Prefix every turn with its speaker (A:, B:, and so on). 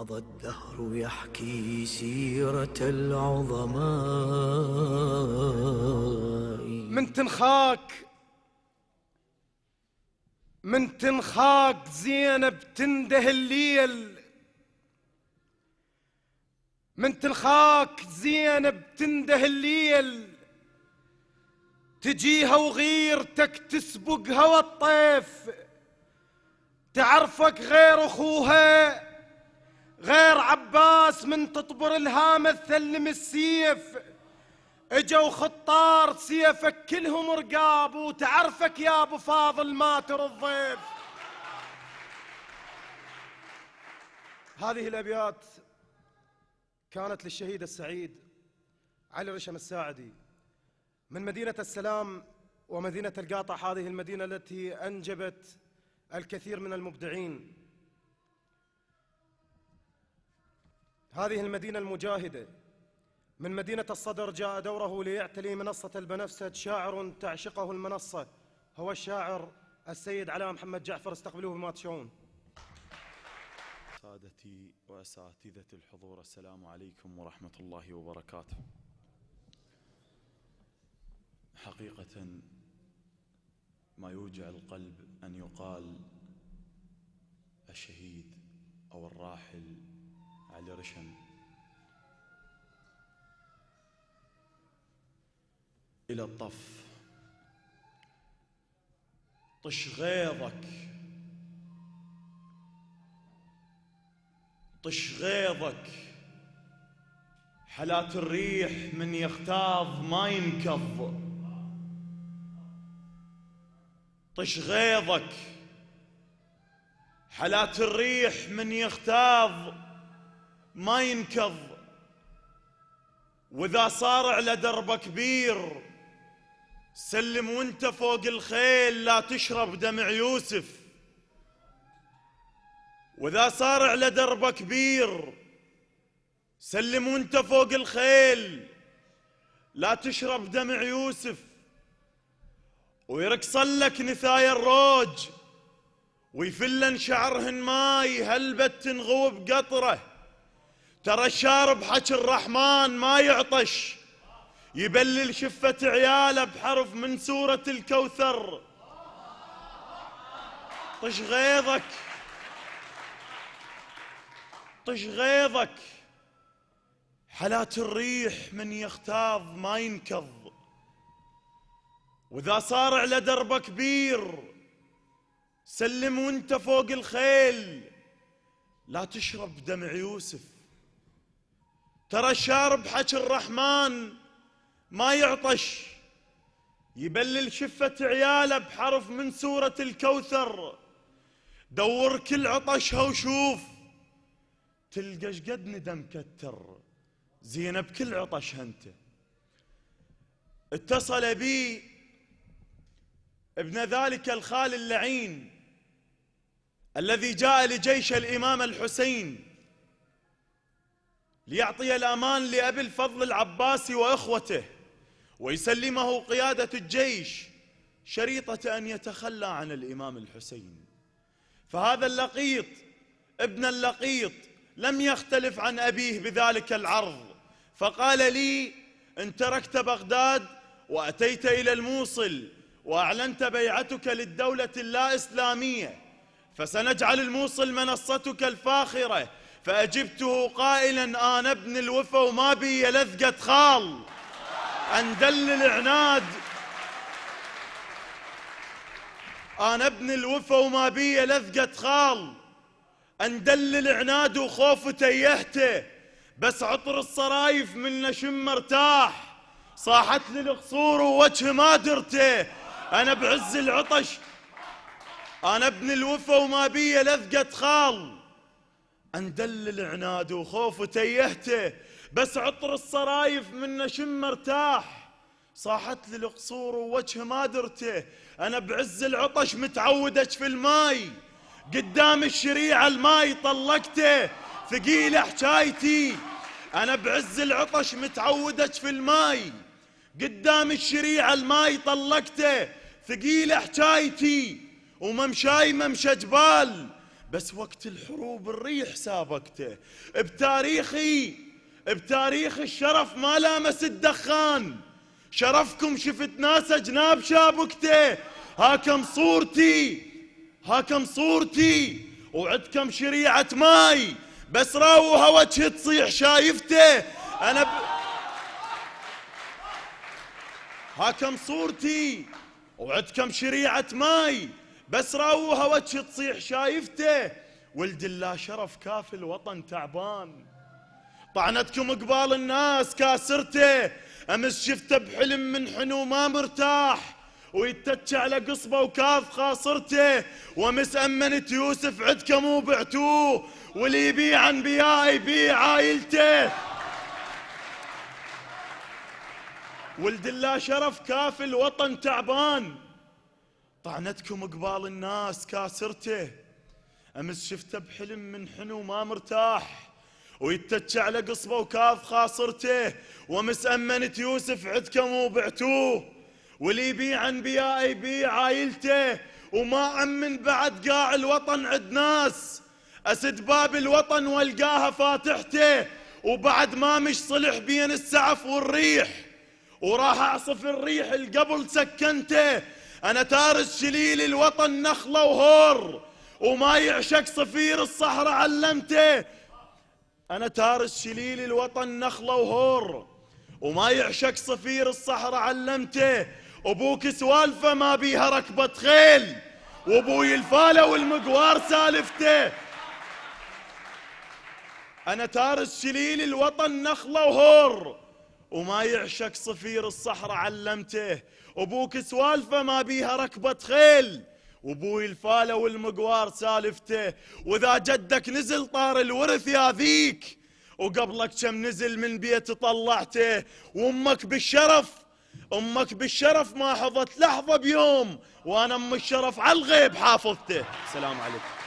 A: مضى الدهر يحكي سيرة العظماء.
B: من تنخاك زينب تنده الليل، من تنخاك زينب تنده الليل، تجيها وغيرتك تسبقها والطيف، تعرفك غير اخوها غير عباس من تطبر الهامة تثلم السيف، اجوا خطار سيفك كلهم رقاب، وتعرفك يا ابو فاضل ماتر الضيف. هذه الابيات كانت للشهيد السعيد علي رشم الساعدي من مدينة السلام ومدينة القاطع، هذه المدينة التي أنجبت الكثير من المبدعين، هذه المدينة المجاهدة. من مدينة الصدر جاء دوره ليعتلي منصة البنفسج شاعر تعشقه المنصة، هو الشاعر السيد علاء محمد جعفر، استقبلوه بما تشاءون.
C: سادتي وأساتذة الحضور، السلام عليكم ورحمة الله وبركاته. حقيقة ما يوجع القلب أن يقال الشهيد أو الراحل علي رشم. إلى الطف طش غيظك، طش غيظك، حلات الريح من يغتاظ ما ينكظ. طش غيظك، حلات الريح من يغتاظ ما ينكظ. واذا صار على دربه كبير سلم وانت فوق الخيل لا تشرب دمع يوسف. واذا صار على دربه كبير سلم وانت فوق الخيل لا تشرب دمع يوسف. ويرقصلك نثايا الروج ويفلن شعرهن ماي هلبت تنغوب قطره. ترى الشارب حكي الرحمن ما يعطش، يبلل شفة عياله بحرف من سورة الكوثر. طش غيظك، طش غيظك، حلات الريح من يغتاظ ما ينكظ. واذا صار على دربه كبير سلم وانت فوق الخيل لا تشرب دمع يوسف. ترى الشارب حكي الرحمن ما يعطش، يبلل شفة عياله بحرف من سورة الكوثر. دور كل عطشها وشوف تلقى شقد ندم كتر، زينب كل عطشها انت. اتصل بي ابن ذلك الخال اللعين الذي جاء لجيش الإمام الحسين ليعطي الأمان لأبي الفضل العباسي وإخوته ويسلمه قيادة الجيش شريطة أن يتخلى عن الإمام الحسين. فهذا اللقيط ابن اللقيط لم يختلف عن أبيه بذلك العرض، فقال لي: إن تركت بغداد وأتيت إلى الموصل وأعلنت بيعتك للدولة اللا إسلامية فسنجعل الموصل منصتك الفاخرة. فأجبته قائلا: أنا ابن الوفا وما بي لذقة خال، أندل العناد، أنا ابن الوفا وما بي لذقة خال، أندل العناد وخوف تيهته، بس عطر الصرايف من نشم مرتاح، صاحت لي القصور ووجه ما درته، أنا بعز العطش، أنا ابن الوفا وما بي لذقة خال، أندل العناد وخوف تيهته، بس عطر الصرايف من نشم مرتاح، صاحت لي القصور ووجه ما درته، أنا بعز العطش متعودك في الماي، قدام الشريعة الماي طلقته، ثقيلة حكايتي، أنا بعز العطش متعودك في الماي، قدام الشريعة الماي طلقته، ثقيلة حكايتي، وممشاي ممشى جبال، بس وقت الحروب الريح سابقته. بتاريخ الشرف ما لامس الدخان، شرفكم شفت ناس جناب شابكته. هاكم صورتي وعدكم شريعة ماي، بس راوها وجه تصيح شايفته. هاكم صورتي وعدكم شريعة ماي، بس راوها وجه تصيح شايفته. ولد الله شرف كاف الوطن تعبان، طعنتكم قبال الناس كاسرته. امس شفته بحلم من حنو ما مرتاح، ويتتش على قصبه وكاف خاصرته. وامس امنت يوسف عدكم وبعتوه، واللي يبيع انبياء يبيع عايلته. ولد الله شرف كاف الوطن تعبان، طعنتكم قبال الناس كاسرته. امس شفته بحلم من حنو ما مرتاح، ويتتش على قصبه وكاف خاصرته. وامس امنت يوسف عدكم وبعتوه، واللي يبيع انبياء يبيع عايلته. وما امن بعد قاع الوطن عد ناس، اسد باب الوطن والقاها فاتحته. وبعد ما مش صلح بين السعف والريح، وراح اعصف الريح القبل سكنته. انا تارس شليل الوطن نخله وهور، وما يعشق صفير الصحراء علمته. انا تارس شليل الوطن نخله وهور، وما يعشق صفير الصحراء علمته. ابوك سوالفه ما بيها ركبه خيل، وابوي الفاله والمقوار سالفته. انا تارس شليل الوطن نخله وهور، وما يعشق صفير الصحراء علمته. ابوك سوالفه ما بيها ركبه خيل، وابوي الفاله والمقوار سالفته. واذا جدك نزل طار الورث يا ذيك، وقبلك كم نزل من بيت طلعته. وامك بالشرف ما حظت لحظه بيوم، وانا ام الشرف على الغيب حافظته. السلام عليكم.